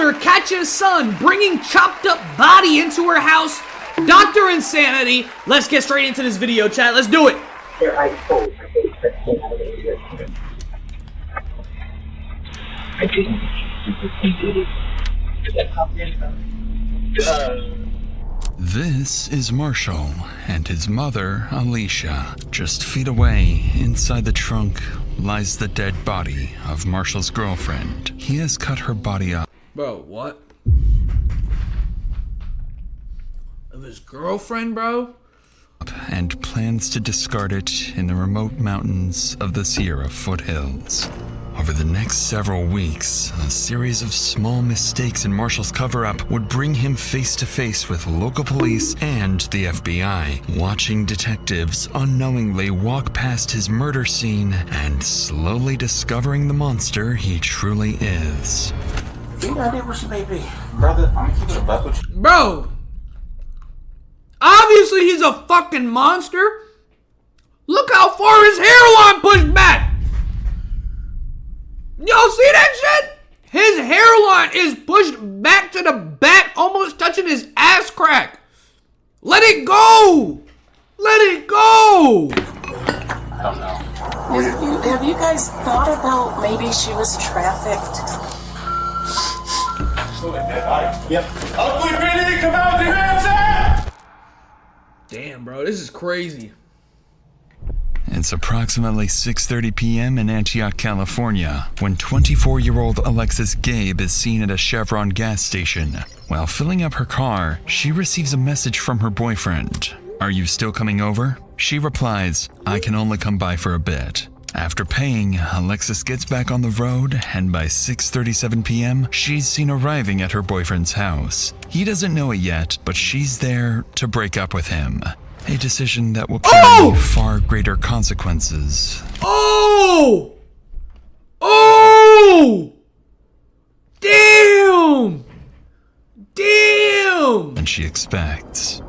Mother catches son bringing chopped up body into her house. Dr. Insanity. Let's get straight into this video, chat. Let's do it. This is Marshall and his mother, Alicia. Just feet away, inside the trunk, lies the dead body of Marshall's girlfriend. He has cut her body up. Bro, what? Of his girlfriend, bro? And plans to discard it in the remote mountains of the Sierra foothills. Over the next several weeks, a series of small mistakes in Marshall's cover-up would bring him face to face with local police and the FBI, watching detectives unknowingly walk past his murder scene and slowly discovering the monster he truly is. Brother, I'm gonna keep it a buck with you. Bro! Obviously he's a fucking monster! Look how far his hairline pushed back! Y'all see that shit? His hairline is pushed back to the back, almost touching his ass crack. Let it go! Let it go! I don't know. Have you guys thought about maybe she was trafficked? Yep. Ugly PD, come out with your hands up! Damn, bro, this is crazy. It's approximately 6:30 p.m. in Antioch, California, when 24-year-old Alexis Gabe is seen at a Chevron gas station. While filling up her car, she receives a message from her boyfriend. "Are you still coming over?" She replies, "I can only come by for a bit." After paying, Alexis gets back on the road, and by 6:37 p.m., she's seen arriving at her boyfriend's house. He doesn't know it yet, but she's there to break up with him. A decision that will carry far greater consequences. Oh! Oh! Damn! Damn! Than she expects.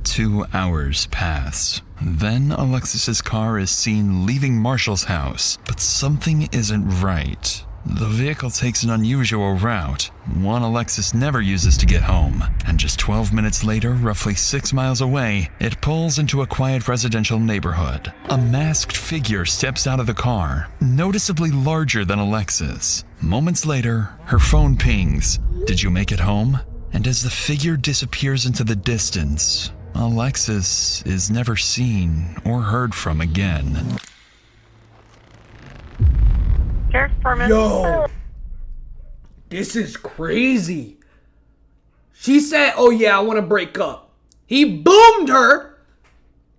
2 hours pass. Then Alexis's car is seen leaving Marshall's house, but something isn't right. The vehicle takes an unusual route, one Alexis never uses to get home, and just 12 minutes later, roughly 6 miles away, it pulls into a quiet residential neighborhood. A masked figure steps out of the car, noticeably larger than Alexis. Moments later, her phone pings, "Did you make it home?" And as the figure disappears into the distance, Alexis is never seen or heard from again. Yo! This is crazy. She said, "Oh yeah, I want to break up." He boomed her,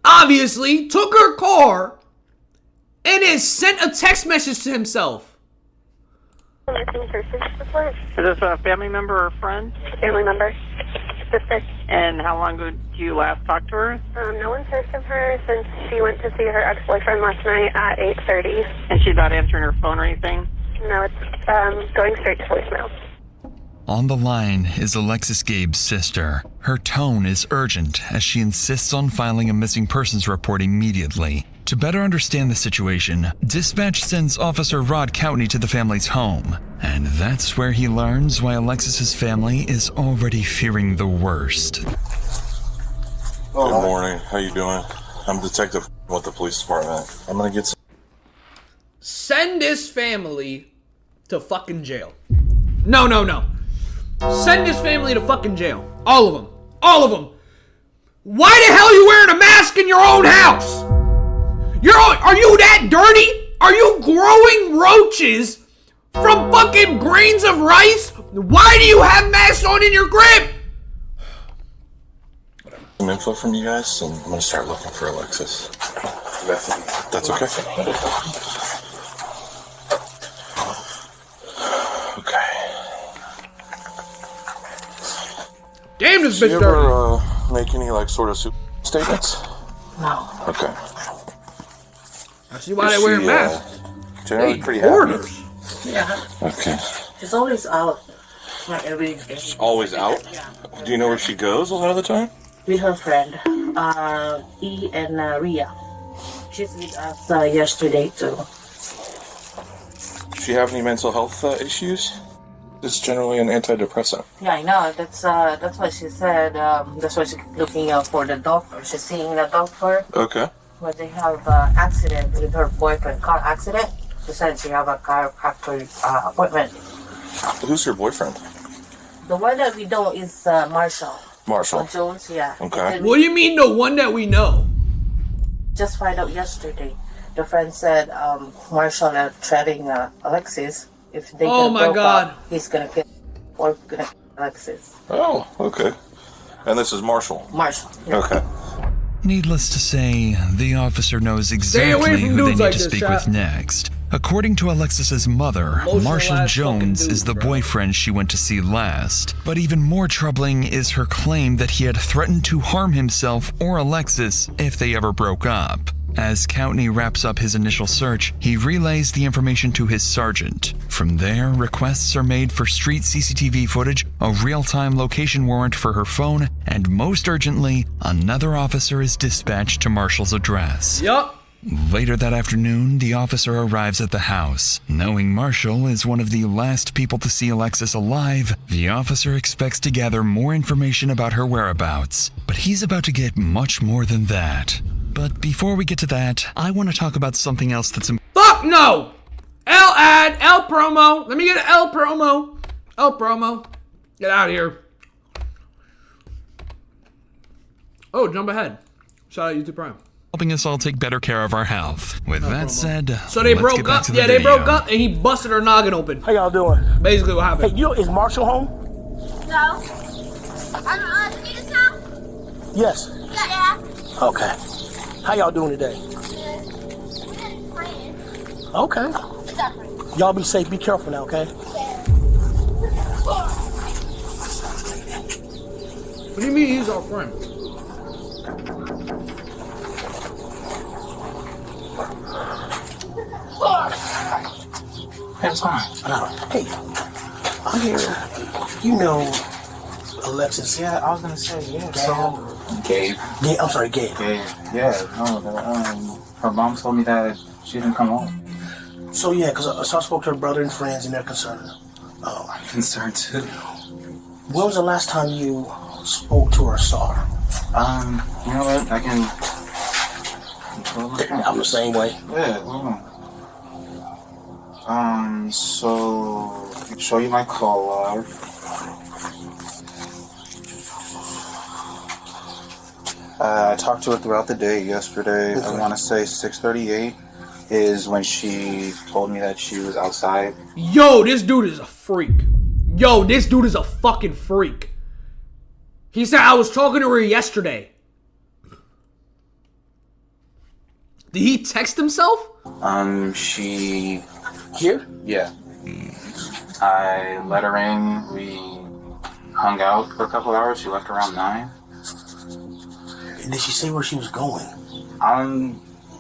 obviously, took her car, and then sent a text message to himself. Is this a family member or friend? Family member. Sister. And how long ago did you last talk to her? No one's heard from her since she went to see her ex-boyfriend last night at 8:30. And she's not answering her phone or anything? No, it's going straight to voicemail. On the line is Alexis Gabe's sister. Her tone is urgent as she insists on filing a missing persons report immediately. To better understand the situation, dispatch sends Officer Rod Coutney to the family's home. And that's where he learns why Alexis's family is already fearing the worst. Good morning. How you doing? I'm Detective with the police department. I'm gonna get some. Send this family to fucking jail. No. Send this family to fucking jail. All of them. All of them. Why the hell are you wearing a mask in your own house? Are you that dirty? Are you growing roaches from fucking grains of rice? Why do you have masks on in your crib? Some info from you guys, and I'm gonna start looking for Alexis. That's okay. Okay. Damn, this Do bitch you dirty. ever make any sort of statements? No. Okay. I see why they wear masks. Generally Hey, pretty happy. orders. Yeah. Okay. She's always out. Like every day. Always out? Do you know where she goes a lot of the time? With her friend, E and Ria. She's with us yesterday too. Does she have any mental health issues? It's generally an antidepressant. Yeah, I know. That's what she said. That's why she's looking for the doctor. She's seeing the doctor. Okay. But they have an accident with her boyfriend, car accident. She said she have a chiropractor appointment. Who's your boyfriend? The one that we know is Marshall. Marshall. Jones, yeah. Okay. What do you mean the one that we know? Just find out yesterday. The friend said Marshall threatening Alexis. If they Oh get my broke God. up, he's gonna kill or gonna kill Alexis. Oh, okay. And this is Marshall. Marshall. Yeah. Okay. Needless to say, the officer knows Stay exactly away from who they dudes need like to this, speak Shaq. with next. According to Alexis's mother, Emotional Marshall ass Jones fucking is the dude, bro. boyfriend she went to see last. But even more troubling is her claim that he had threatened to harm himself or Alexis if they ever broke up. As Coutney wraps up his initial search, he relays the information to his sergeant. From there, requests are made for street CCTV footage, a real-time location warrant for her phone, and most urgently, another officer is dispatched to Marshall's address. Yup. Later that afternoon, the officer arrives at the house. Knowing Marshall is one of the last people to see Alexis alive, the officer expects to gather more information about her whereabouts. But he's about to get much more than that. But before we get to that, I want to talk about something else that's important. Fuck no! L ad, L promo. Let me get an L promo. L promo. Get out of here. Oh, jump ahead. Shout out YouTube Prime. Helping us all take better care of our health. With that said, So they let's broke get back up. to the Yeah, they video. broke up and he busted her noggin open. How y'all doing? Basically what happened. Hey, is Marshall home? No. I'm in this house? Yes. Yeah. Okay. How y'all doing today? Okay. Y'all be safe. Be careful now, okay? What do you mean he's our friend? Hey, what's going on? Hey, I'm here. You know Alexis. Yeah, I was gonna say, yeah. So, Gabe. I'm sorry, Gabe. Yeah, no, her mom told me that she didn't come home. So, yeah, because I spoke to her brother and friends, and they're concerned. I'm concerned too. When was the last time you spoke to her or saw her? You know what? I can. I'm the same way. Yeah, hold on. So I can show you my call log. I talked to her throughout the day yesterday. Okay. I want to say 6:38 is when she told me that she was outside. Yo, this dude is a freak. Yo, this dude is a fucking freak. He said I was talking to her yesterday. Did he text himself? She. Here? Yeah. I let her in. We hung out for a couple hours. She left around 9. Did she say where she was going?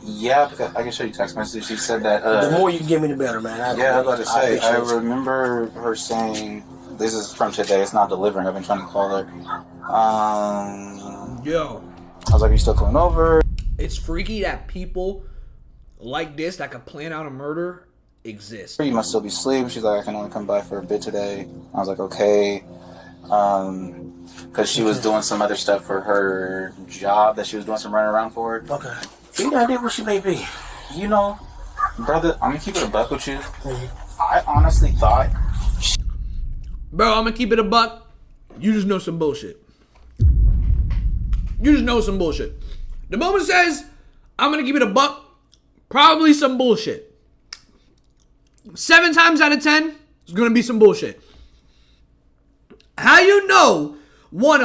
Yeah, because I can show you text messages. She said that. The more you can give me, the better, man. Yeah, I was about to say. I appreciate it. remember her saying, "This is from today. It's not delivering." I've been trying to call her. Yo. I was like, "Are you still coming over?" It's freaky that people like this that could plan out a murder exist. You must still be asleep. She's like, "I can only come by for a bit today." I was like, "Okay." Because she was doing some other stuff for her job that she was doing some running around for. Okay. Any idea where she may be? You know, brother, I'm gonna keep it a buck with you. I honestly thought. Bro, I'm gonna keep it a buck. You just know some bullshit. You just know some bullshit. The moment says, I'm gonna keep it a buck, probably some bullshit. 7 times out of 10, it's gonna be some bullshit. How you know 10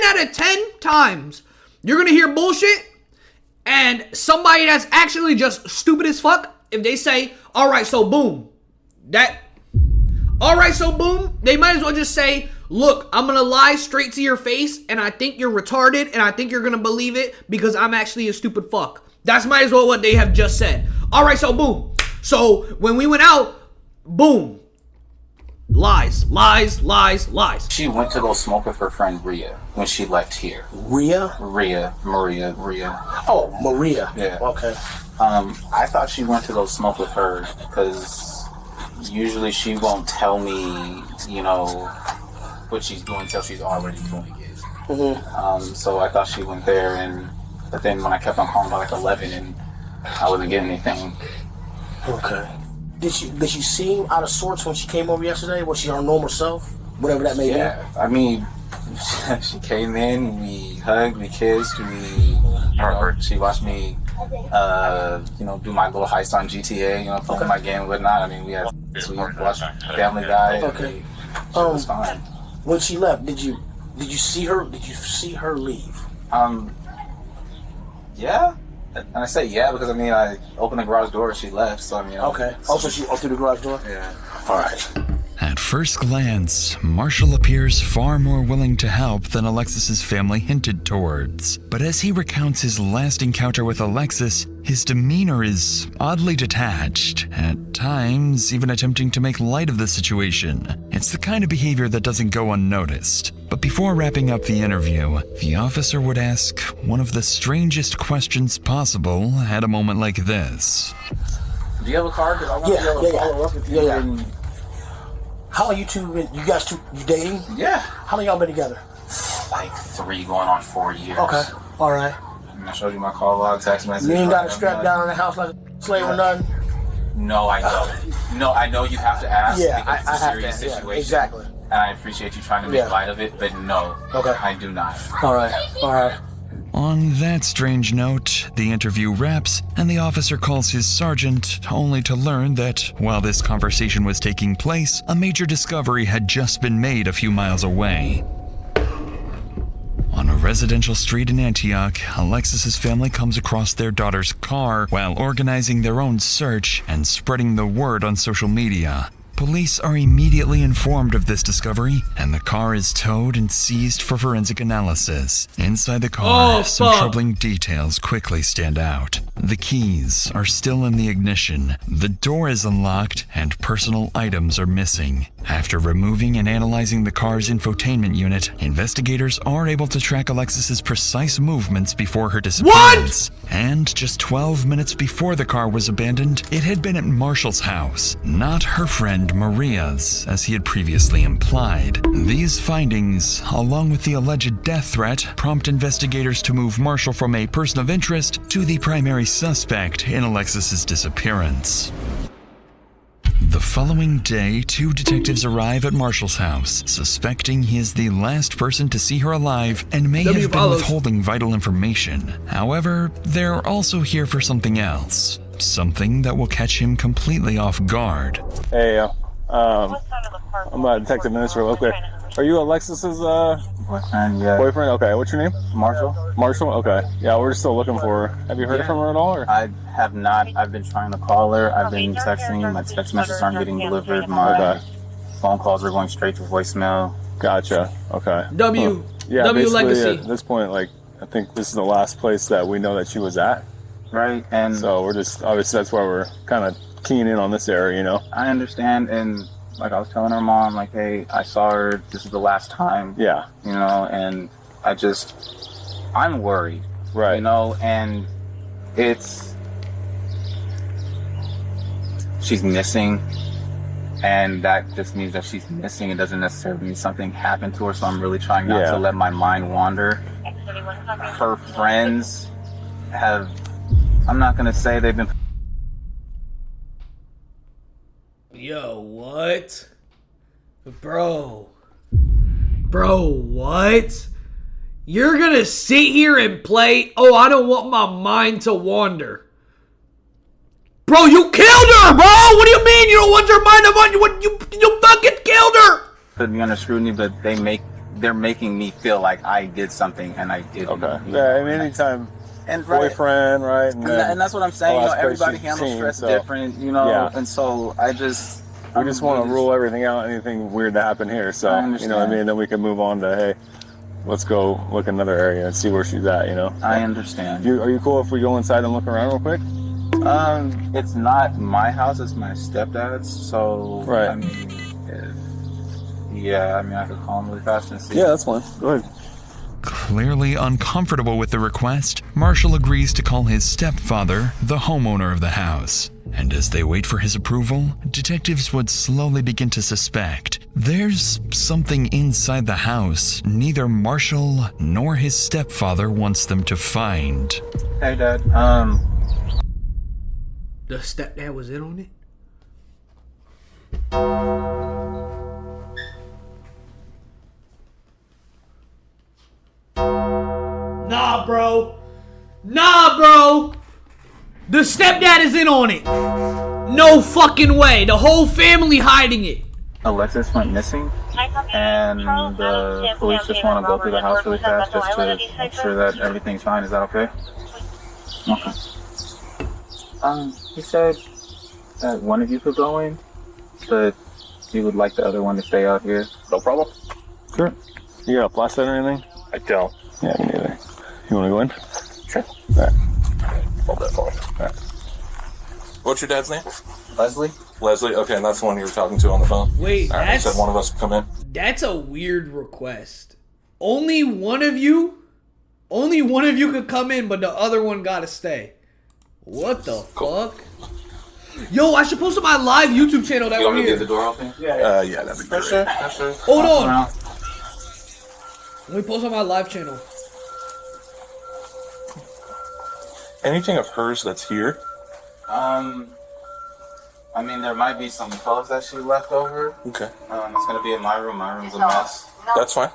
out of 10 times you're gonna hear bullshit and somebody that's actually just stupid as fuck, if they say, alright, so boom. Alright, so boom, they might as well just say, look, I'm gonna lie straight to your face and I think you're retarded and I think you're gonna believe it because I'm actually a stupid fuck. That's might as well what they have just said. Alright, so boom. So when we went out, boom. Lies, lies, lies, lies. She went to go smoke with her friend Rhea when she left here. Rhea? Maria. Oh, Maria. Yeah. Okay. I thought she went to go smoke with her because usually she won't tell me, you know, what she's doing until she's already doing it. So I thought she went there, but then when I kept on calling by like 11 and I wasn't getting anything. Okay. Did you seem out of sorts when she came over yesterday? Was she her normal self? Whatever that may be? Yeah, I mean, she came in, we hugged, we kissed, she watched me, you know, do my little heist on GTA, you know, play my game and whatnot. I mean, we watched Family Guy. Okay. It was fine. When she left, did you see her? Did you see her leave? Yeah. And I say yeah because I mean I opened the garage door and she left. So I mean. Okay. Also, she opened the garage door. Yeah. All right. At first glance, Marshall appears far more willing to help than Alexis's family hinted towards. But as he recounts his last encounter with Alexis, his demeanor is oddly detached, at times even attempting to make light of the situation. It's the kind of behavior that doesn't go unnoticed. But before wrapping up the interview, the officer would ask one of the strangest questions possible at a moment like this. Do you have a car? Because I want to be able to follow up with you. Yeah. How long you dating? Yeah. How long y'all been together? Like 3 going on 4 years. Okay. All right. And I showed you my call log, text message. You ain't got to strap down in the house like a slave or nothing? No, I know. No, I know you have to ask. Yeah, because it's a serious situation. Yeah, exactly. And I appreciate you trying to make light of it, but no. Okay. I do not. All right. On that strange note, the interview wraps, and the officer calls his sergeant, only to learn that, while this conversation was taking place, a major discovery had just been made a few miles away. On a residential street in Antioch, Alexis's family comes across their daughter's car while organizing their own search and spreading the word on social media. Police are immediately informed of this discovery, and the car is towed and seized for forensic analysis. Inside the car, some troubling details quickly stand out. The keys are still in the ignition, the door is unlocked, and personal items are missing. After removing and analyzing the car's infotainment unit, investigators are able to track Alexis's precise movements before her disappearance. And just 12 minutes before the car was abandoned, it had been at Marshall's house, not her friend Maria's, as he had previously implied. These findings, along with the alleged death threat, prompt investigators to move Marshall from a person of interest to the primary suspect in Alexis's disappearance. The following day, 2 detectives arrive at Marshall's house, suspecting he is the last person to see her alive and may have been withholding vital information. However, they're also here for something else. Something that will catch him completely off guard. Hey, I'm a detective minister. Okay. Are you Alexis's boyfriend? Yeah. Boyfriend? Okay. What's your name? Marshall. Marshall? Okay. Yeah, we're still looking for her. Have you heard from her at all? Or? I have not. I've been trying to call her. I've been texting. My text messages aren't getting delivered. My phone calls are going straight to voicemail. Gotcha. Okay. W Legacy. At this point, like, I think this is the last place that we know that she was at. Right. And so we're just, obviously that's why we're kind of keying in on this area, you know? I understand. And like I was telling her mom, like, hey, I saw her. This is the last time. Yeah. You know, and I'm worried. Right. You know, and she's missing. And that just means that she's missing. It doesn't necessarily mean something happened to her. So I'm really trying not to let my mind wander. Her friends have, I'm not going to say they've been. Yo, what? Bro, what? You're gonna sit here and play, oh, I don't want my mind to wander. Bro, you killed her, bro! What do you mean you don't want your mind to wander? You fucking killed her! Put me under scrutiny, but they're making me feel like I did something and I didn't. Okay. Yeah, I mean, anytime. And boyfriend, right? And that's what I'm saying. You know, everybody handles stress different, you know. And so we just want to rule everything out, anything weird that happened here. So you know what I mean. Then we can move on to, hey, let's go look another area and see where she's at. You know. I understand. Are you cool if we go inside and look around real quick? It's not my house. It's my stepdad's. So right. I mean, I could call him really fast and see. Yeah, that's fine. Go ahead. Clearly uncomfortable with the request, Marshall agrees to call his stepfather, the homeowner of the house. And as they wait for his approval, detectives would slowly begin to suspect there's something inside the house neither Marshall nor his stepfather wants them to find. Hey, Dad. The stepdad was in on it? Nah, bro. Nah, bro. The stepdad is in on it. No fucking way. The whole family hiding it. Alexis went missing, and the police just want to go through the house really fast just to make sure that everything's fine. Is that okay? Okay. He said that one of you could go in, but he would like the other one to stay out here. No problem. Sure. You got a flashlight or anything? I don't. Yeah, me neither. You want to go in? Sure. All right. Hold that for me. All right. What's your dad's name? Leslie? Leslie? Okay, and that's the one you were talking to on the phone? Wait, All right, you that's said one of us would come in? that's a weird request. Only one of you could come in, but the other one gotta stay. What the fuck? Yo, I should post on my live YouTube channel that You want we're me to here. get the door open? Yeah, that'd be great. Sure. Hold on. Let me post on my live channel. Anything of hers that's here? I mean, there might be some clothes that she left over. Okay. It's gonna be in my room. My room's a mess. That's fine.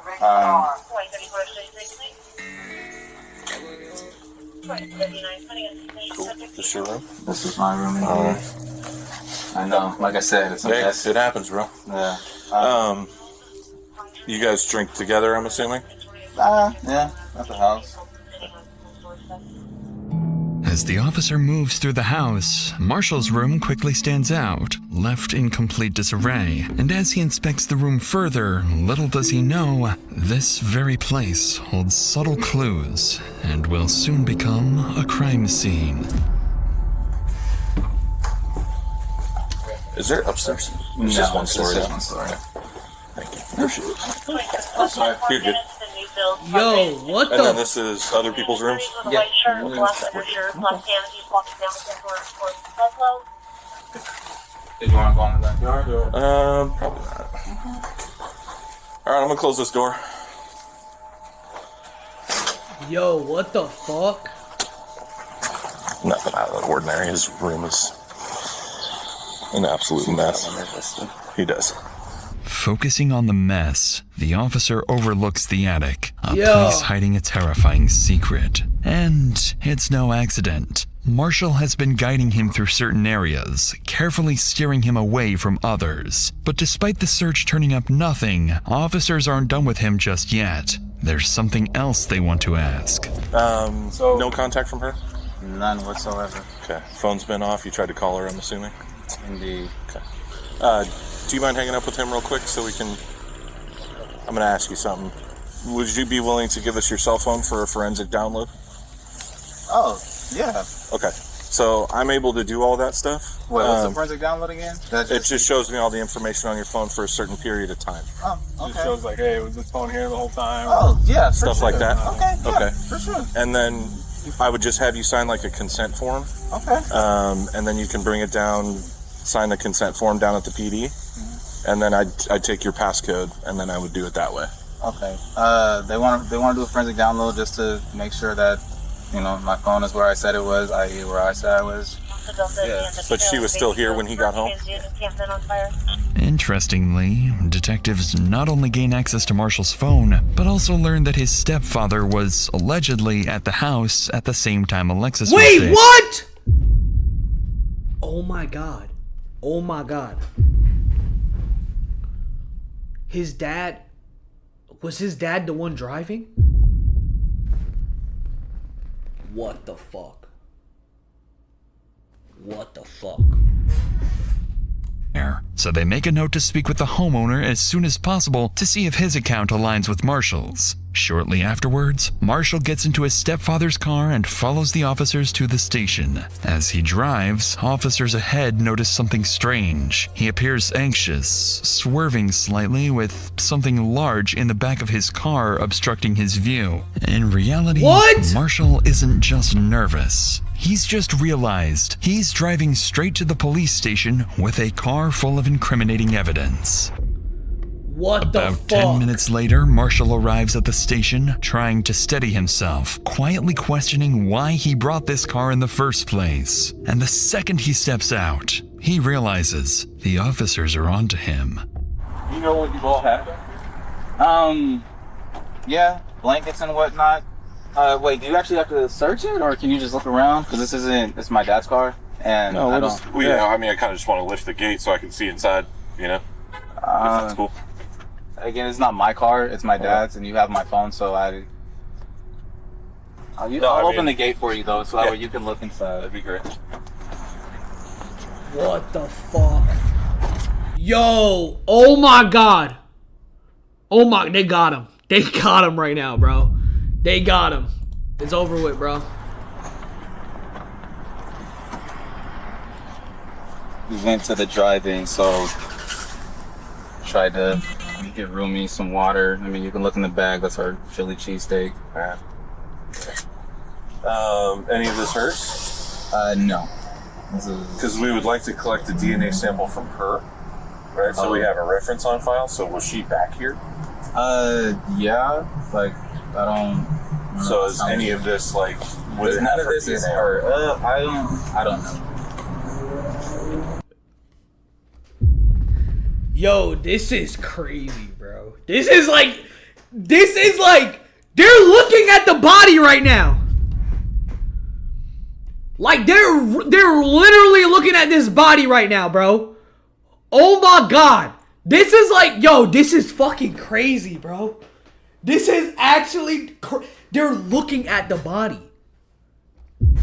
Cool. This your room? This is my room. I know. Like I said, it's a Hey, mess. it happens, bro. Yeah. You guys drink together, I'm assuming? Yeah. At the house. As the officer moves through the house, Marshall's room quickly stands out, left in complete disarray. And as he inspects the room further, little does he know, this very place holds subtle clues and will soon become a crime scene. Is there upstairs? It's just one story. Just one story. Thank you. Appreciate it. Sorry. You're good. Yo, what And then the? this is other people's rooms? Yeah. Did you want to go in the backyard or? Probably not. Alright, I'm gonna close this door. Yo, what the fuck? Nothing out of the ordinary. His room is an absolute mess. He does. Focusing on the mess, the officer overlooks the attic, a Yo. place hiding a terrifying secret. And it's no accident. Marshall has been guiding him through certain areas, carefully steering him away from others. But despite the search turning up nothing, officers aren't done with him just yet. There's something else they want to ask. No contact from her? None whatsoever. Okay. Phone's been off. You tried to call her, I'm assuming? Indeed. Okay. Do you mind hanging up with him real quick so we can... I'm going to ask you something. Would you be willing to give us your cell phone for a forensic download? Oh, yeah. Okay. So I'm able to do all that stuff. What's the forensic download again? It just shows me all the information on your phone for a certain period of time. Oh, okay. It shows like, hey, was this phone here the whole time? Oh, yeah, for Stuff sure. like that? Okay, yeah, Okay. for sure. And then I would just have you sign like a consent form. Okay. And then you can bring it down, sign the consent form down at the PD. And then I'd take your passcode, and then I would do it that way. Okay. They want to do a forensic download just to make sure that, you know, my phone is where I said it was, i.e. where I said I was. Yeah. But she was still here when he got home? Interestingly, detectives not only gain access to Marshall's phone, but also learn that his stepfather was allegedly at the house at the same time Alexis was Wait, there. what? Oh my god. Oh my god. Was his dad the one driving? What the fuck? What the fuck? So they make a note to speak with the homeowner as soon as possible to see if his account aligns with Marshall's. Shortly afterwards, Marshall gets into his stepfather's car and follows the officers to the station. As he drives, officers ahead notice something strange. He appears anxious, swerving slightly with something large in the back of his car obstructing his view. In reality, Marshall isn't just nervous. He's just realized he's driving straight to the police station with a car full of incriminating evidence. What the fuck? About 10 minutes later, Marshall arrives at the station, trying to steady himself, quietly questioning why he brought this car in the first place. And the second he steps out, he realizes the officers are onto him. You know what you all have? Yeah, blankets and whatnot. Wait, do you actually have to search it, or can you just look around? Because it's my dad's car, and no, I don't. Well, yeah, I mean, I kind of just want to lift the gate so I can see inside, you know? If that's cool. Again, it's not my car, it's my dad's, and you have my phone, so I'll open the gate for you, though, so that way you can look inside. That'd be great. What the fuck? Yo, oh my god. Oh my, they got him. They got him right now, bro. They got him. It's over with, bro. We went to the drive-in, so tried to get Rumi some water. I mean, you can look in the bag. That's our Philly cheesesteak. Any of this hers? No. Because we would like to collect a DNA sample from her, right? So we have a reference on file. So was she back here? Yeah. Like, I don't. So is any of this like? None of this is her. I don't know. Yo, this is crazy, bro. This is like, they're looking at the body right now. Like, they're literally looking at this body right now, bro. Oh my god. This is like, yo, this is fucking crazy, bro. This is actually, they're looking at the body.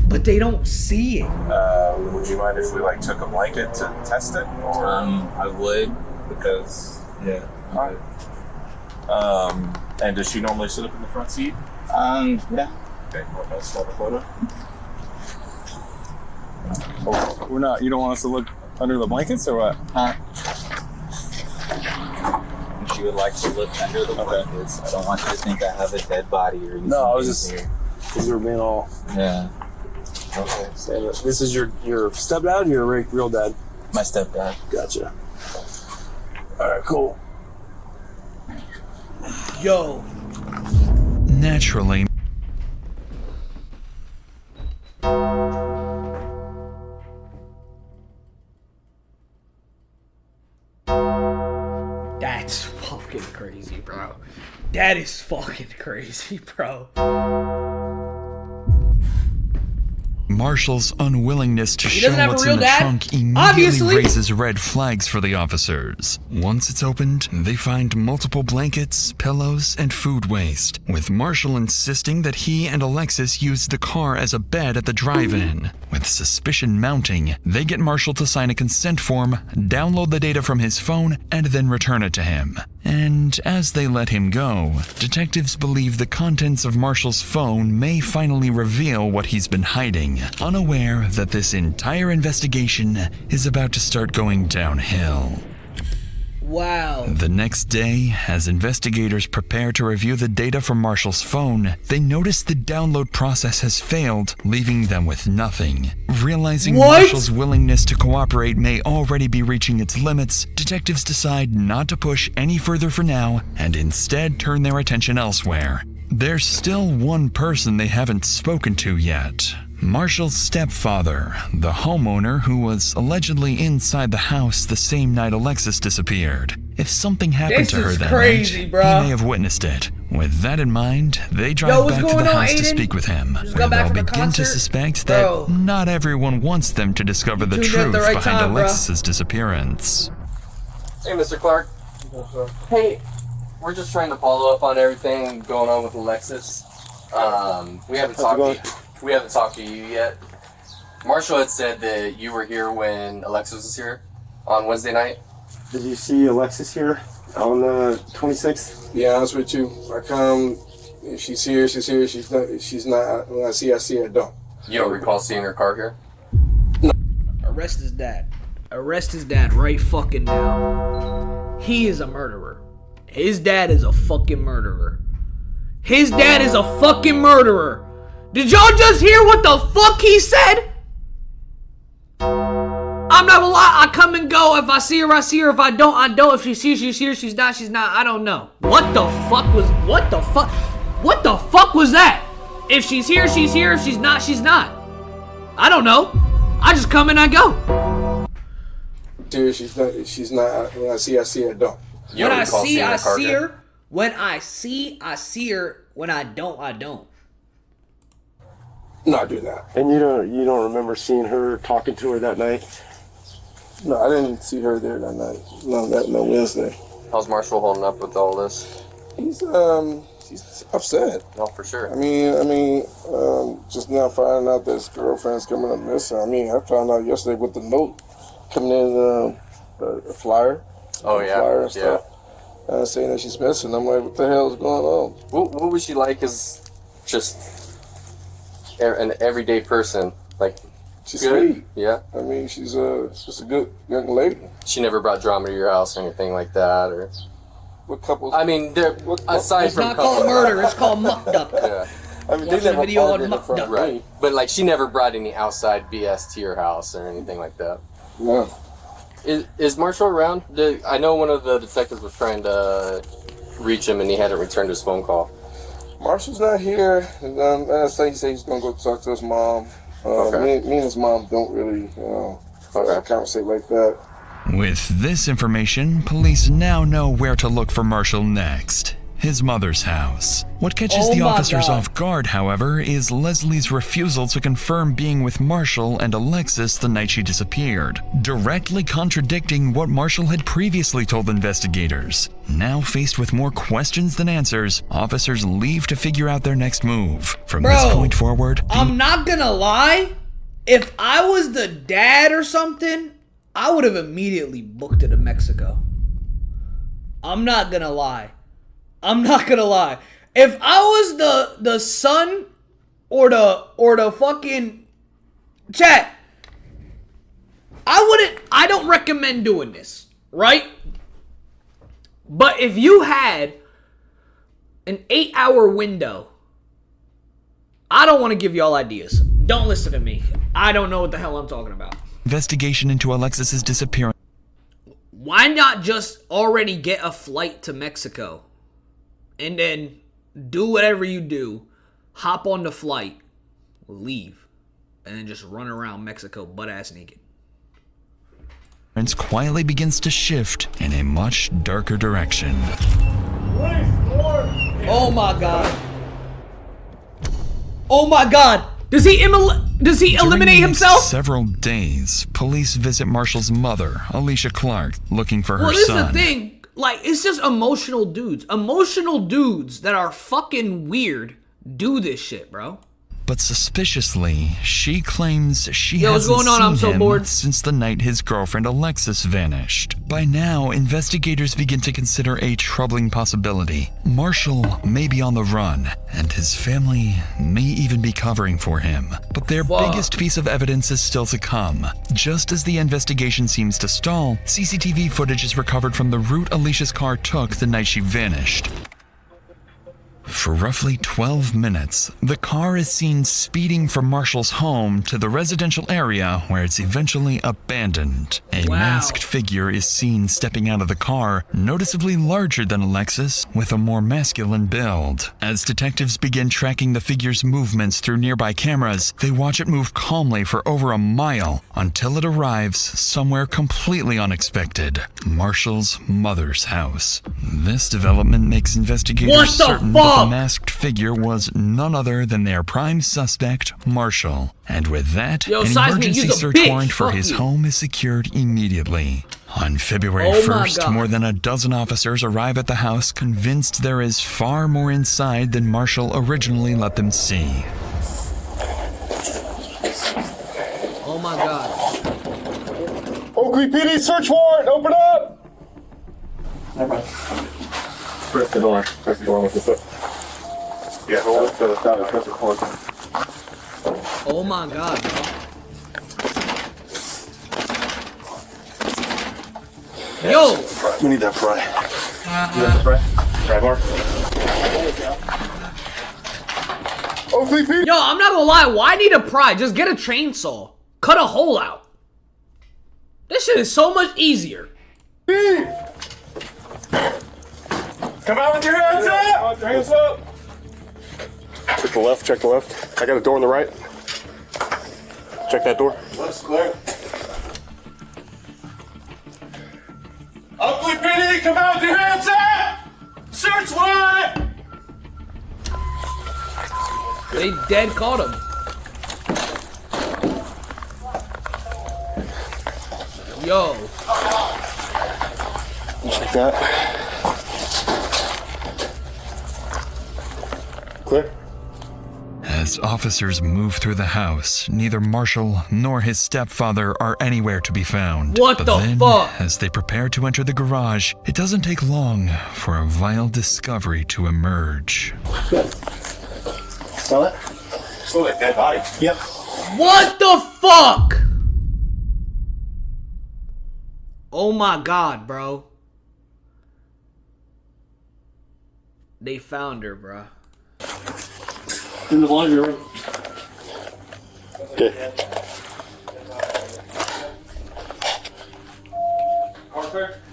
But they don't see it. Would you mind if we like took a blanket to test it? Or? I would, because yeah. Alright. And does she normally sit up in the front seat? Yeah. Okay, well, let's start the photo. Oh, we're not. You don't want us to look under the blankets or what? She would like to look under the blankets. I don't want you to think I have a dead body or anything. No, I was just because you were being all. Yeah. Okay. So this is your stepdad or your real dad? My stepdad. Gotcha. All right, cool. Yo. Naturally, That's fucking crazy, bro. That is fucking crazy, bro. Marshall's unwillingness to show doesn't have a what's real in the dad? trunk immediately Obviously. raises red flags for the officers. Once it's opened, they find multiple blankets, pillows, and food waste, with Marshall insisting that he and Alexis used the car as a bed at the drive-in. With suspicion mounting, they get Marshall to sign a consent form, download the data from his phone, and then return it to him. And as they let him go, detectives believe the contents of Marshall's phone may finally reveal what he's been hiding, unaware that this entire investigation is about to start going downhill. Wow. The next day, as investigators prepare to review the data from Marshall's phone, they notice the download process has failed, leaving them with nothing. Realizing Marshall's willingness to cooperate may already be reaching its limits, detectives decide not to push any further for now and instead turn their attention elsewhere. There's still one person they haven't spoken to yet. Marshall's stepfather, the homeowner who was allegedly inside the house the same night Alexis disappeared. If something happened to her that night, he may have witnessed it. With that in mind, they drive back to the house to speak with him, where they'll begin to suspect that not everyone wants them to discover the truth behind Alexis's disappearance. Hey, Mr. Clark. Hey, we're just trying to follow up on everything going on with Alexis. We haven't talked to you yet. Marshall had said that you were here when Alexis was here. on Wednesday night. Did you see Alexis here on the 26th? Be honest with you, I come. If she's here, she's here. She's not. When I see her, I don't. You don't recall seeing her car here? Arrest his dad. Arrest his dad right fucking now. He is a murderer. His dad is a fucking murderer. His dad is a fucking murderer. Did y'all just hear what the fuck he said? I'm not gonna lie, I come and go. If I see her, I see her. If I don't, I don't. If she's here, she's here. She's not, she's not. I don't know. What the fuck was that? If she's here, she's here. If she's not, she's not. I don't know. I just come and I go. She's not. When I see her, don't. When I see, I see her. When I see, I see her. When I don't, I don't. No, I do not. And you don't remember seeing her, talking to her that night? No, I didn't see her there that night. No Wednesday. How's Marshall holding up with all this? He's upset. No, for sure. I mean, just now finding out that his girlfriend's coming up missing. I mean, I found out yesterday with the note coming in, a flyer. Oh yeah. Flyer and stuff. Saying that she's missing. I'm like, what the hell is going on? What was she like as just an everyday person? Like, she's good? Sweet. Yeah. I mean, she's just a good young lady. She never brought drama to your house or anything like that, or. What couples? I mean, aside it's from not called murder. It's called muck duck. Yeah. I mean, they never video on argued in muck front duck. of me. Right. But like, she never brought any outside BS to your house or anything like that. No. Is Marshall around? I know one of the detectives was trying to reach him and he hadn't returned his phone call. Marshall's not here. And he said he's gonna go talk to his mom. Okay. Me and his mom don't really, conversate like that. With this information, police now know where to look for Marshall next. His mother's house. What catches the officers off guard, however, is Leslie's refusal to confirm being with Marshall and Alexis the night she disappeared, directly contradicting what Marshall had previously told investigators. Now faced with more questions than answers, officers leave to figure out their next move. From this point forward, I'm not gonna lie. If I was the dad or something, I would have immediately booked it to Mexico. I'm not gonna lie. If I was the son or the fucking chat, I don't recommend doing this, right? But if you had an 8-hour window, I don't want to give y'all ideas. Don't listen to me. I don't know what the hell I'm talking about. Investigation into Alexis's disappearance. Why not just already get a flight to Mexico? And then do whatever you do, hop on the flight, leave, and then just run around Mexico butt-ass naked. Quietly begins to shift in a much darker direction. Oh my god. Oh my god. Does he eliminate himself? Several days, police visit Marshall's mother, Alicia Clark, looking for her son. Well, this is the thing. Like, it's just emotional dudes. Emotional dudes that are fucking weird do this shit, bro. But suspiciously, she claims she what's hasn't going on? seen I'm so him bored. since the night his girlfriend Alexis vanished. By now, investigators begin to consider a troubling possibility. Marshall may be on the run, and his family may even be covering for him. But their biggest piece of evidence is still to come. Just as the investigation seems to stall, CCTV footage is recovered from the route Alicia's car took the night she vanished. For roughly 12 minutes, the car is seen speeding from Marshall's home to the residential area where it's eventually abandoned. A masked figure is seen stepping out of the car, noticeably larger than Alexis, with a more masculine build. As detectives begin tracking the figure's movements through nearby cameras, they watch it move calmly for over a mile until it arrives somewhere completely unexpected: Marshall's mother's house. This development makes investigators certain that the masked figure was none other than their prime suspect, Marshall. And with that, an emergency search warrant for his home is secured immediately. On February 1st, more than a dozen officers arrive at the house, convinced there is far more inside than Marshall originally let them see. Oh my god. Oh, Oakley PD search warrant, open up! Press the door. Press the door with your foot. Yeah, hold it to the side and press it close. Oh my god, bro. Yo! We need that pry. You got the pry? Pry bar? Oakley PD! Yo, I'm not gonna lie, why need a pry? Just get a chainsaw. Cut a hole out. This shit is so much easier. Come out with your hands up! Hands up! Check the left, check the left. I got a door on the right. Check that door. Left's clear. Oakley PD, come out with your hands up! Search warrant! They dead caught him. Yo. Check that. Clear. As officers move through the house, neither Marshall nor his stepfather are anywhere to be found. What But the then, fuck? as they prepare to enter the garage, it doesn't take long for a vile discovery to emerge. Smell it? Smell like dead body. Yep. What the fuck? Oh my god, bro. They found her, bro. In the laundry room. Okay.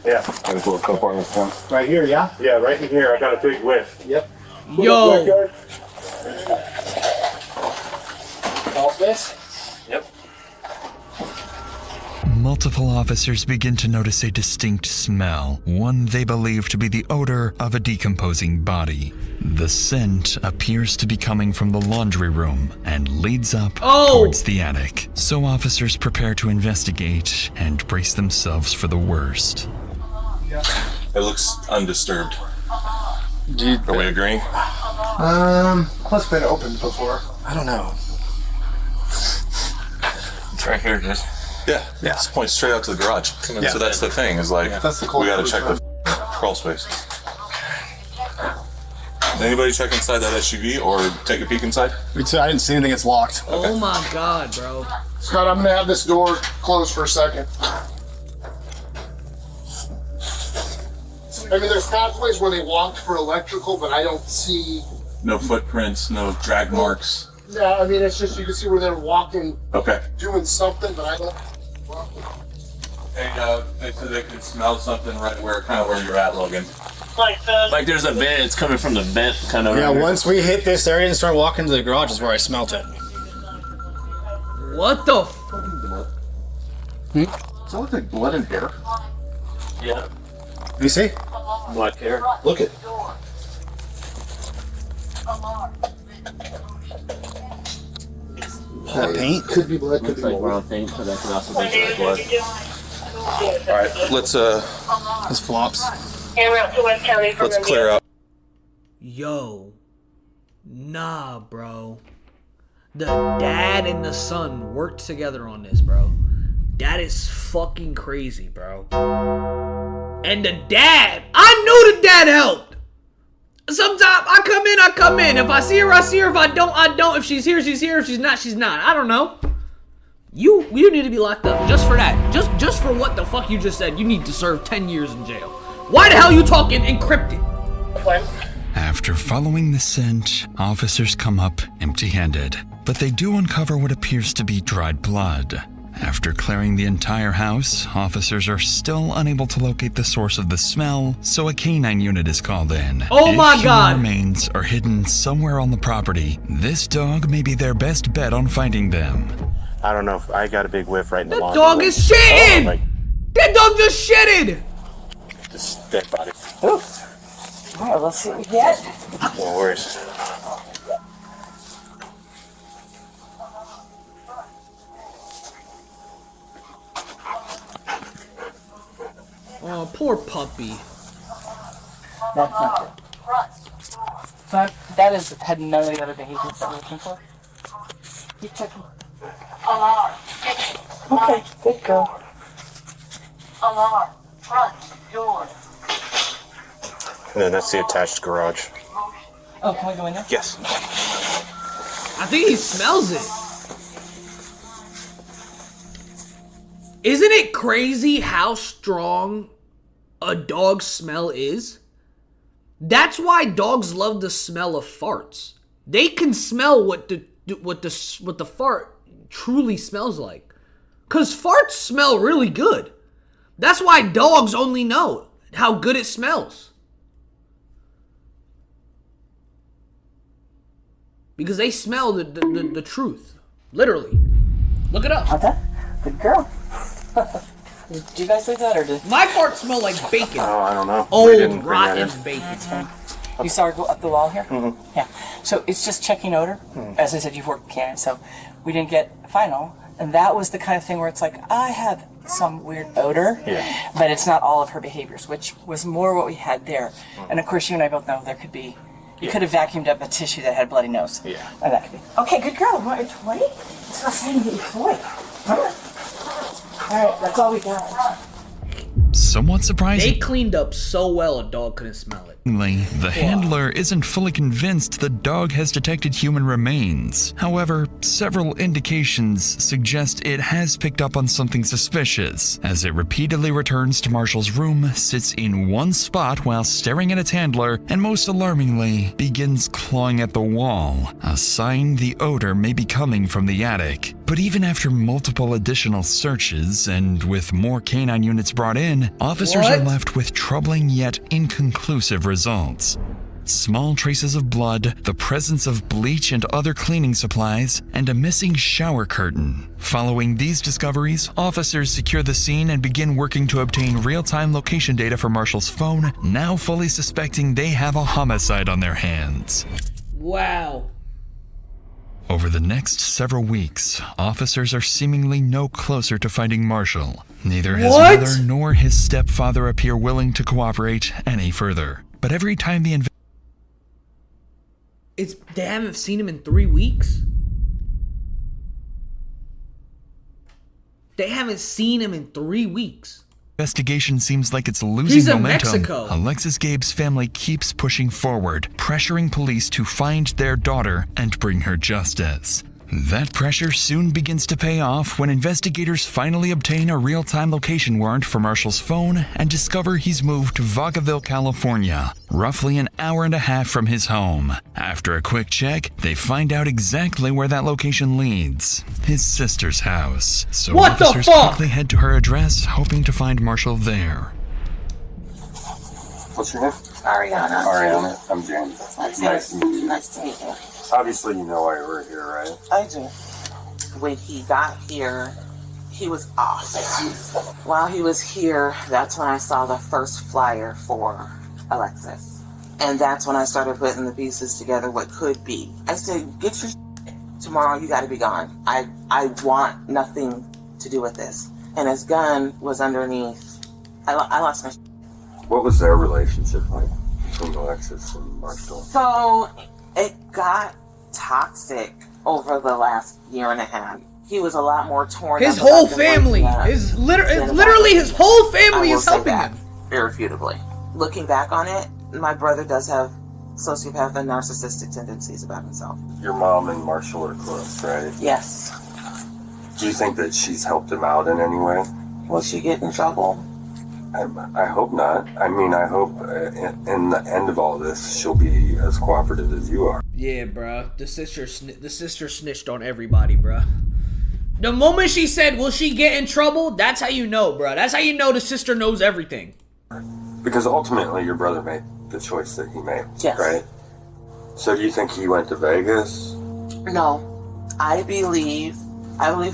Yeah. Got a little compartment for him. Right here, yeah? Yeah, right in here. I got a big whiff. Yep. Yo. All space? Yep. Multiple officers begin to notice a distinct smell, one they believe to be the odor of a decomposing body. The scent appears to be coming from the laundry room and leads up towards the attic. So officers prepare to investigate and brace themselves for the worst. It looks undisturbed. Are we agreeing? Plus been opened before. I don't know. It's right here, dude. Yeah. This points straight out to the garage. Yeah. So that's the thing, is like, That's the we gotta check the crawl space. Did anybody check inside that SUV or take a peek inside? I didn't see anything, it's locked. Oh my god, bro. Scott, I'm gonna have this door closed for a second. I mean, there's pathways where they walked for electrical, but I don't see... No footprints, no drag marks. Yeah, I mean, it's just, you can see where they're walking, Okay. doing something, but I don't... Hey, they said they could smell something right where you're at, Logan. Like there's a vent, it's coming from the vent kind of. Yeah, once we hit this area and start walking to the garage is where I smelt it. What the f- Does that look like blood and hair? Yeah. You see? Black hair. Look at That paint? Could be blood, could Looks be like mold. brown paint, but that could also be blood. Alright, let's This flops. En route to West County from let's clear out. Yo. Nah, bro. The dad and the son worked together on this, bro. That is fucking crazy, bro. And the dad, I knew the dad helped. Sometimes I come in. If I see her, I see her. If I don't, I don't. If she's here, she's here. If she's not, she's not. I don't know. You need to be locked up just for that. Just for what the fuck you just said. You need to serve 10 years in jail. Why the hell you talking encrypted? After following the scent, officers come up empty-handed, but they do uncover what appears to be dried blood. After clearing the entire house, officers are still unable to locate the source of the smell, so a canine unit is called in. Oh my God! If human remains are hidden somewhere on the property, this dog may be their best bet on finding them. I don't know if I got a big whiff right in the That laundry dog room. is shitting! Oh, like, That dog just shitted! just dead body. Alright, let's see what we get. No worries. Oh, poor puppy. That's not good. That is had none of the other behaviors that we're looking for. You check. Okay, good girl. Alarm. Front door. And then that's the attached garage. Oh, can we go in there? Yes. I think he smells it. Isn't it crazy how strong a dog's smell is? That's why dogs love the smell of farts. They can smell what the fart truly smells like. Cause farts smell really good. That's why dogs only know how good it smells. Because they smell the truth. Literally. Look it up. Okay. Good girl. Did you guys say that or did... My farts smell like bacon. Oh, I don't know. Old, rotten bacon. That's fine. You saw her go up the wall here? Mm-hmm. Yeah. So it's just checking odor. Mm-hmm. As I said, you've worked with Canada, so we didn't get final. And that was the kind of thing where it's like, I have some weird odor, but it's not all of her behaviors, which was more what we had there. Mm-hmm. And of course, you and I both know there could be... You could have vacuumed up a tissue that had a bloody nose. Yeah. Or that could be. Okay, good girl. You want your toy? It's not saying to get your toy. Alright, that's all we got. Somewhat surprising. They cleaned up so well a dog couldn't smell it. The handler isn't fully convinced the dog has detected human remains. However, several indications suggest it has picked up on something suspicious, as it repeatedly returns to Marshall's room, sits in one spot while staring at its handler, and most alarmingly, begins clawing at the wall, a sign the odor may be coming from the attic. But even after multiple additional searches, and with more canine units brought in, officers are left with troubling yet inconclusive results. Small traces of blood, the presence of bleach and other cleaning supplies, and a missing shower curtain. Following these discoveries, officers secure the scene and begin working to obtain real-time location data for Marshall's phone, now fully suspecting they have a homicide on their hands. Wow. Over the next several weeks, officers are seemingly no closer to finding Marshall. Neither his mother nor his stepfather appear willing to cooperate any further. But every time they haven't seen him in 3 weeks? They haven't seen him in 3 weeks. Investigation seems like it's losing momentum. Mexico. Alexis Gabe's family keeps pushing forward, pressuring police to find their daughter and bring her justice. That pressure soon begins to pay off when investigators finally obtain a real-time location warrant for Marshall's phone and discover he's moved to Vacaville, California, roughly an hour and a half from his home. After a quick check, they find out exactly where that location leads. His sister's house. So officers quickly head to her address, hoping to find Marshall there. What's your name? Ariana. Ariana. I'm James. Nice to meet you. Nice to meet you. Obviously, you know why we're here, right? I do. When he got here, he was off. While he was here, that's when I saw the first flyer for Alexis. And that's when I started putting the pieces together, what could be. I said, get your shit. Tomorrow you gotta be gone. I want nothing to do with this. And his gun was underneath. I lost my shit. What was their relationship like between Alexis and Marshall? So, it got toxic over the last year and a half. He was a lot more torn his up. Whole family. Literally his whole family is helping him. Irrefutably. Looking back on it, my brother does have sociopath and narcissistic tendencies about himself. Your mom and Marshall are close, right? Yes. Do you think that she's helped him out in any way? Will she get in trouble? I hope not. I mean, I hope in the end of all this, she'll be as cooperative as you are. Yeah, bruh. The sister snitched on everybody, bruh. The moment she said, will she get in trouble? That's how you know, bruh. That's how you know the sister knows everything. Because ultimately, your brother made the choice that he made, yes. Right? So do you think he went to Vegas? No. I believe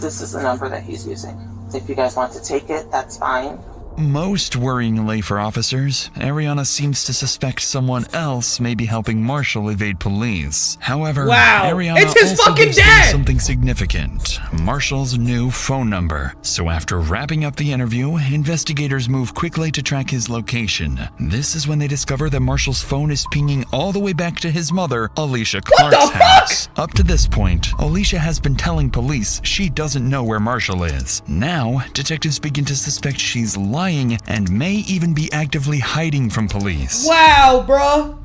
this is the number that he's using. If you guys want to take it, that's fine. Most worryingly for officers, Ariana seems to suspect someone else may be helping Marshall evade police. However, Ariana it's his also fucking gives them dad! something significant, Marshall's new phone number. So after wrapping up the interview, investigators move quickly to track his location. This is when they discover that Marshall's phone is pinging all the way back to his mother, Alicia Clark's house. Up to this point, Alicia has been telling police she doesn't know where Marshall is. Now, detectives begin to suspect she's lying lying and may even be actively hiding from police. Wow, bruh.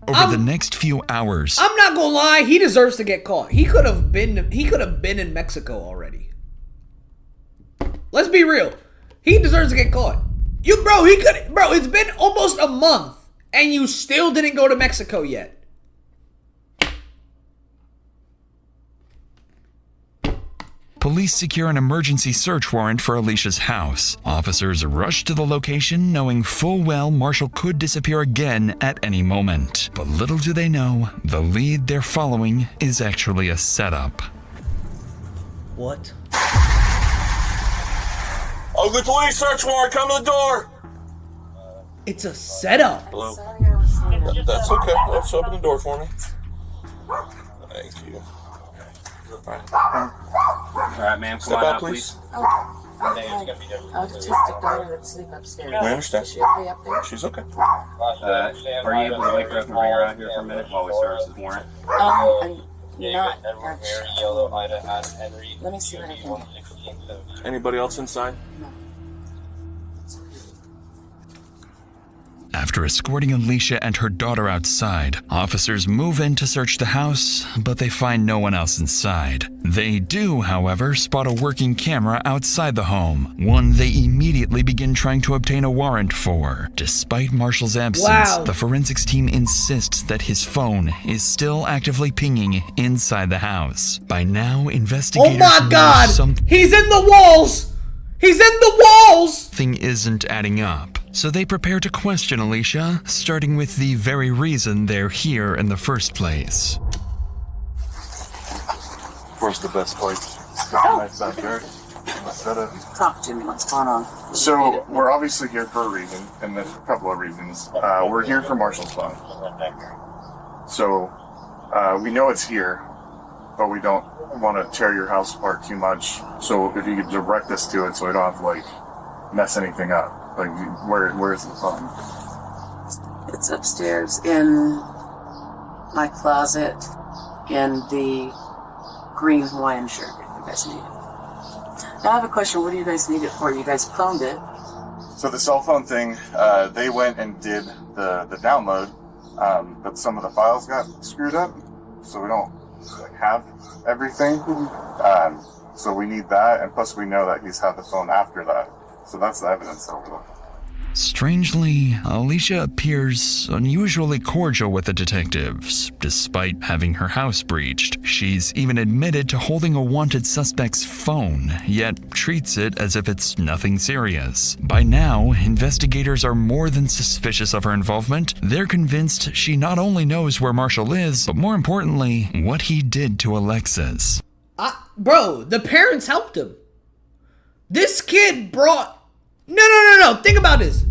Over the next few hours, I'm not gonna lie, he deserves to get caught. He could have been in Mexico already. Let's be real. He deserves to get caught. Bro, it's been almost a month and you still didn't go to Mexico yet. police secure an emergency search warrant for Alicia's house. Officers rush to the location knowing full well Marshall could disappear again at any moment. But little do they know, the lead they're following is actually a setup. What? Ugly police search warrant, come to the door! It's a setup. Hello? That's okay. Let's open the door for me. Thank you. Alright, ma'am, come on out, please. Autistic daughter that sleep upstairs. We understand. Is she okay up there? She's okay. Are you able to wake her up and bring her out here for a minute while we service this warrant? I'm not actually. Let me see what I can do. Anybody else inside? After escorting Alicia and her daughter outside, officers move in to search the house, but they find no one else inside. They do, however, spot a working camera outside the home, one they immediately begin trying to obtain a warrant for. Despite Marshall's absence, the forensics team insists that his phone is still actively pinging inside the house. By now, investigators Oh my God! He's in the walls! He's in the walls! Something isn't adding up. So they prepare to question Alicia, starting with the very reason they're here in the first place. Where's the best place? It's got a nice backyard. Talk to me. What's going on? So we're obviously here for a reason, and there's a couple of reasons. We're here for Marshall's phone. So we know it's here, but we don't want to tear your house apart too much. So if you could direct us to it, so we don't have to like mess anything up. Like, where's the phone? It's upstairs in my closet in the green Hawaiian shirt if you guys need it. Now I have a question. What do you guys need it for? You guys cloned it. So the cell phone thing, they went and did the download, but some of the files got screwed up, so we don't have everything. So we need that, and plus we know that he's had the phone after that. So that's the evidence over there. Strangely, Alicia appears unusually cordial with the detectives, despite having her house breached. She's even admitted to holding a wanted suspect's phone, yet treats it as if it's nothing serious. By now, investigators are more than suspicious of her involvement. They're convinced she not only knows where Marshall is, but more importantly, what he did to Alexis. Bro, the parents helped him. This kid brought... No. Think about this.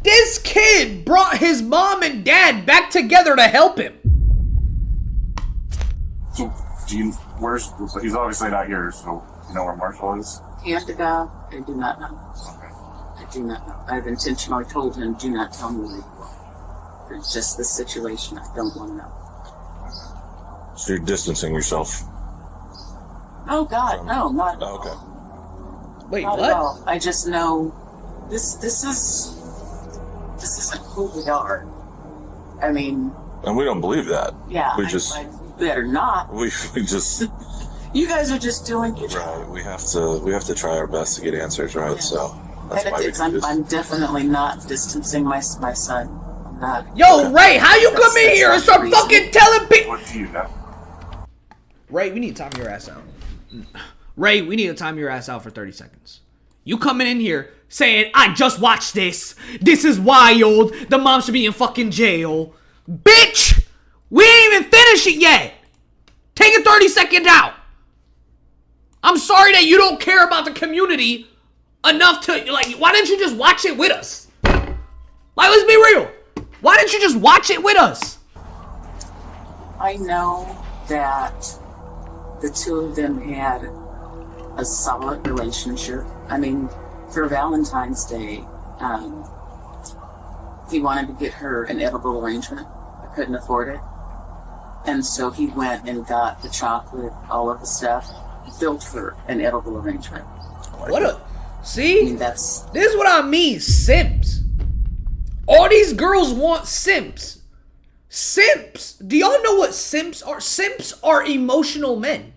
This kid brought his mom and dad back together to help him. So, he's obviously not here, so you know where Marshall is? Hand to God, I do not know. I do not know. I've intentionally told him, do not tell me where you are. It's just the situation. I don't want to know. So you're distancing yourself? Oh, God, no, not at all. Okay. Wait, not what? At all. I just know this isn't who we are. I mean... And we don't believe that. Yeah, We just... I better not. We just... You guys are just doing your job. Right, we have to try our best to get answers, right? So that's why we do this. I'm definitely not distancing my son. I'm not. Yo, Ray, how you come in here and start fucking telling people? What do you know? Ray, we need to time your ass out. Ray, we need to time your ass out for 30 seconds. You coming in here saying, I just watched this. This is wild. The mom should be in fucking jail. Bitch! We ain't even finished it yet. Take a 30-second out. I'm sorry that you don't care about the community enough to, like, why didn't you just watch it with us? Like, let's be real. Why didn't you just watch it with us? I know that the two of them had a solid relationship. I mean, for Valentine's Day, he wanted to get her an edible arrangement. I couldn't afford it. And so he went and got the chocolate, all of the stuff, built her an edible arrangement. What a... See? I mean, that's... This is what I mean, simps. All these girls want simps. Simps. Do y'all know what simps are? Simps are emotional men.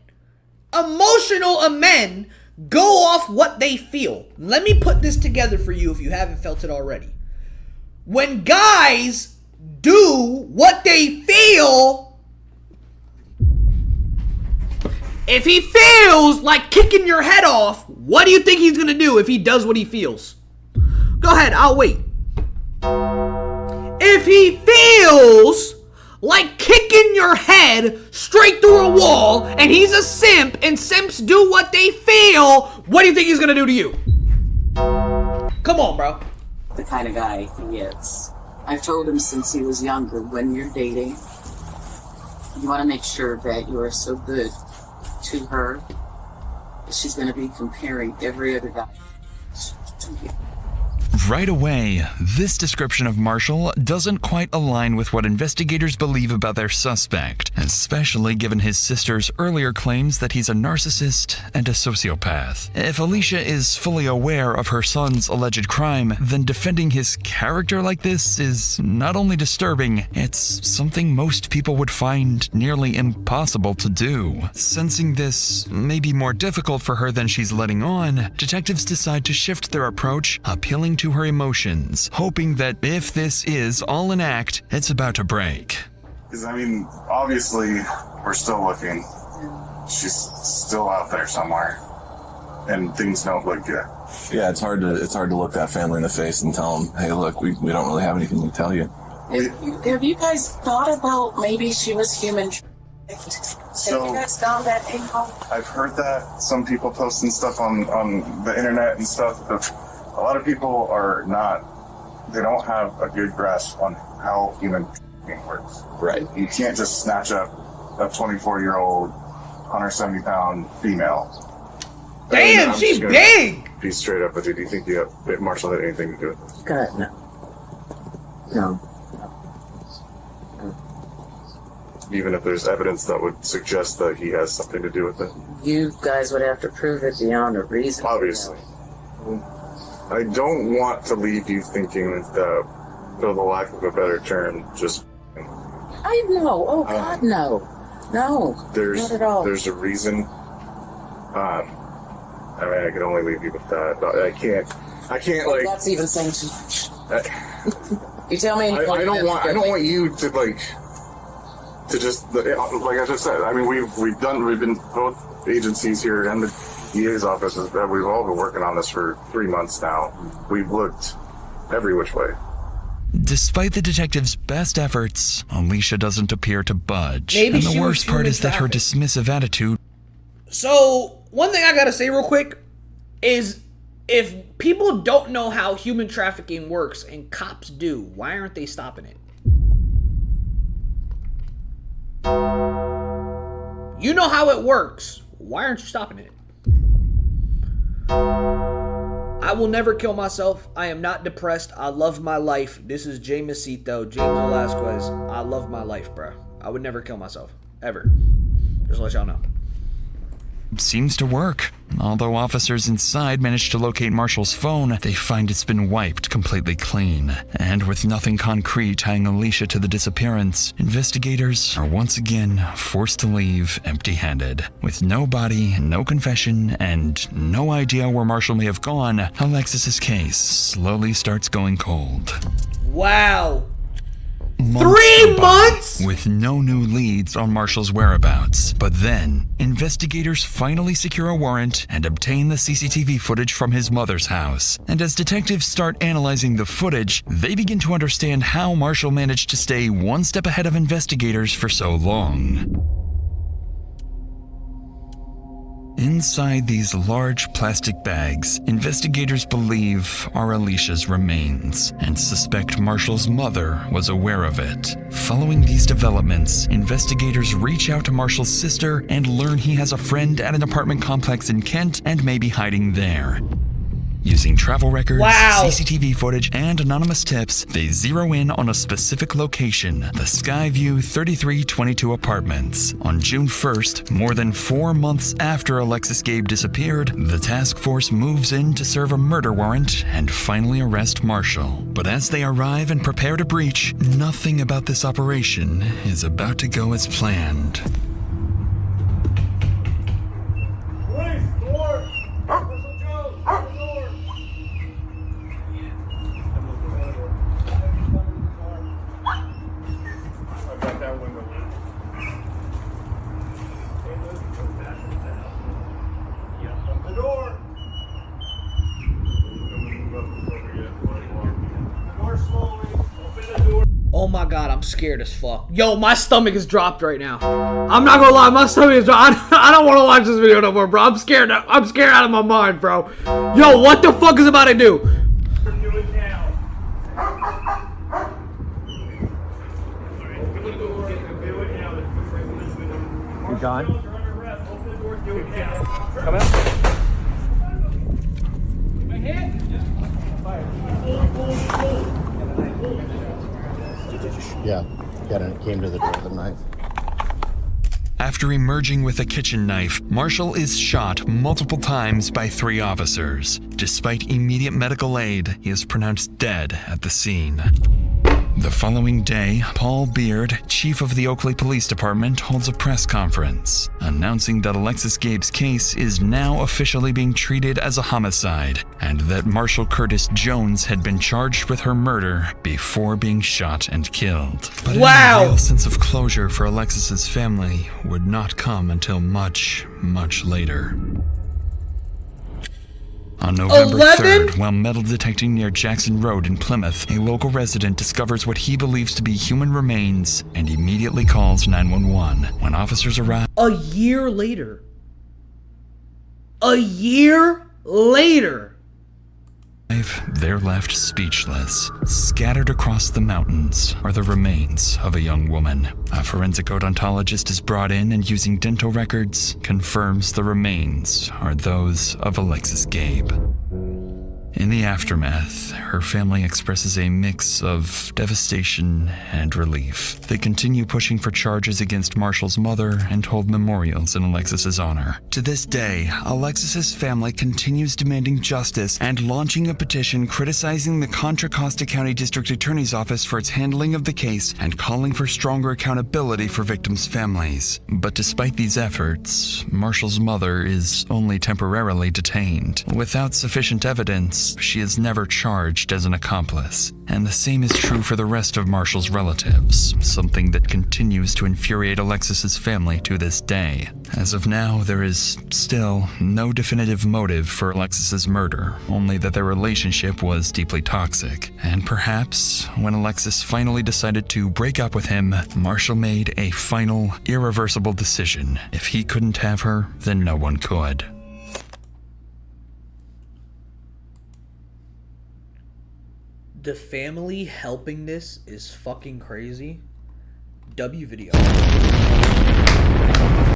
Emotional men go off what they feel. Let me put this together for you if you haven't felt it already. When guys do what they feel, if he feels like kicking your head off, what do you think he's gonna do if he does what he feels? Go ahead, I'll wait. If he feels like kicking your head straight through a wall, and he's a simp, and simps do what they feel, what do you think he's gonna do to you? Come on, bro. The kind of guy he is. I've told him since he was younger, when you're dating, you want to make sure that you are so good to her that she's going to be comparing every other guy to you. Right away, this description of Marshall doesn't quite align with what investigators believe about their suspect, especially given his sister's earlier claims that he's a narcissist and a sociopath. If Alicia is fully aware of her son's alleged crime, then defending his character like this is not only disturbing, it's something most people would find nearly impossible to do. Sensing this may be more difficult for her than she's letting on, detectives decide to shift their approach, appealing to her emotions, hoping that if this is all an act, it's about to break. Because, I mean, obviously, we're still looking. She's still out there somewhere. And things don't look good. Yeah, it's hard to look that family in the face and tell them, hey, look, we don't really have anything to tell you. Have you guys thought about maybe she was human? So, have you guys found that info? I've heard that. Some people posting stuff on the internet and stuff. But a lot of people they don't have a good grasp on how human works. Right. You can't just snatch up a 24-year-old, 170-pound female. Damn, she's big! Be straight up with you. Do you think Marshall had anything to do with this? God, no. No. Even if there's evidence that would suggest that he has something to do with it? You guys would have to prove it beyond a reason. Obviously. I don't want to leave you thinking that, for the lack of a better term, just... I know. Oh, God, no. No, not at all. There's a reason. I mean, I can only leave you with that. But I can't like... That's even saying too much. You tell me... I don't want you to, to just... Like I just said, I mean, we've been both agencies here and the DA's office, we've all been working on this for 3 months now. We've looked every which way. Despite the detective's best efforts, Alicia doesn't appear to budge. Maybe and the she was worst part human is that her trafficked. dismissive attitude... So, one thing I gotta say real quick is, if people don't know how human trafficking works and cops do, why aren't they stopping it? You know how it works. Why aren't you stopping it? I will never kill myself. I am not depressed. I love my life. This is Jay Masito, James Velasquez. I love my life, bro. I would never kill myself. Ever. Just to let y'all know. seems to work. Although officers inside manage to locate Marshall's phone, they find it's been wiped completely clean. And with nothing concrete tying Alicia to the disappearance, investigators are once again forced to leave empty-handed. With no body, no confession, and no idea where Marshall may have gone, Alexis's case slowly starts going cold. Wow. 3 months? With no new leads on Marshall's whereabouts. But then, investigators finally secure a warrant and obtain the CCTV footage from his mother's house. And as detectives start analyzing the footage, they begin to understand how Marshall managed to stay one step ahead of investigators for so long. Inside these large plastic bags, investigators believe are Alicia's remains and suspect Marshall's mother was aware of it. Following these developments, investigators reach out to Marshall's sister and learn he has a friend at an apartment complex in Kent and may be hiding there. Using travel records, Wow. CCTV footage, and anonymous tips, they zero in on a specific location, the Skyview 3322 apartments. On June 1st, more than 4 months after Alexis Gabe disappeared, the task force moves in to serve a murder warrant and finally arrest Marshall. But as they arrive and prepare to breach, nothing about this operation is about to go as planned. Oh my god, I'm scared as fuck. Yo, my stomach is dropped right now. I'm not gonna lie, my stomach is dropped. I don't want to watch this video no more, bro. I'm scared. I'm scared out of my mind, bro. Yo, what the fuck is about to do? You gone? Come out. Yeah, came to the door with a knife. After emerging with a kitchen knife, Marshall is shot multiple times by 3 officers. Despite immediate medical aid, he is pronounced dead at the scene. The following day, Paul Beard, chief of the Oakley Police Department, holds a press conference, announcing that Alexis Gabe's case is now officially being treated as a homicide, and that Marshall Curtis Jones had been charged with her murder before being shot and killed. But wow! A real sense of closure for Alexis's family would not come until much, much later. On November 3rd, while metal detecting near Jackson Road in Plymouth, a local resident discovers what he believes to be human remains and immediately calls 911. When officers arrive, A year later. A year later. they're left speechless. Scattered across the mountains are the remains of a young woman. A forensic odontologist is brought in and, using dental records, confirms the remains are those of Alexis Gabe. In the aftermath, her family expresses a mix of devastation and relief. They continue pushing for charges against Marshall's mother and hold memorials in Alexis's honor. To this day, Alexis's family continues demanding justice and launching a petition criticizing the Contra Costa County District Attorney's Office for its handling of the case and calling for stronger accountability for victims' families. But despite these efforts, Marshall's mother is only temporarily detained. Without sufficient evidence, she is never charged as an accomplice. And the same is true for the rest of Marshall's relatives, something that continues to infuriate Alexis's family to this day. As of now, there is still no definitive motive for Alexis's murder, only that their relationship was deeply toxic. And perhaps, when Alexis finally decided to break up with him, Marshall made a final, irreversible decision. If he couldn't have her, then no one could. The family helping this is fucking crazy. W video.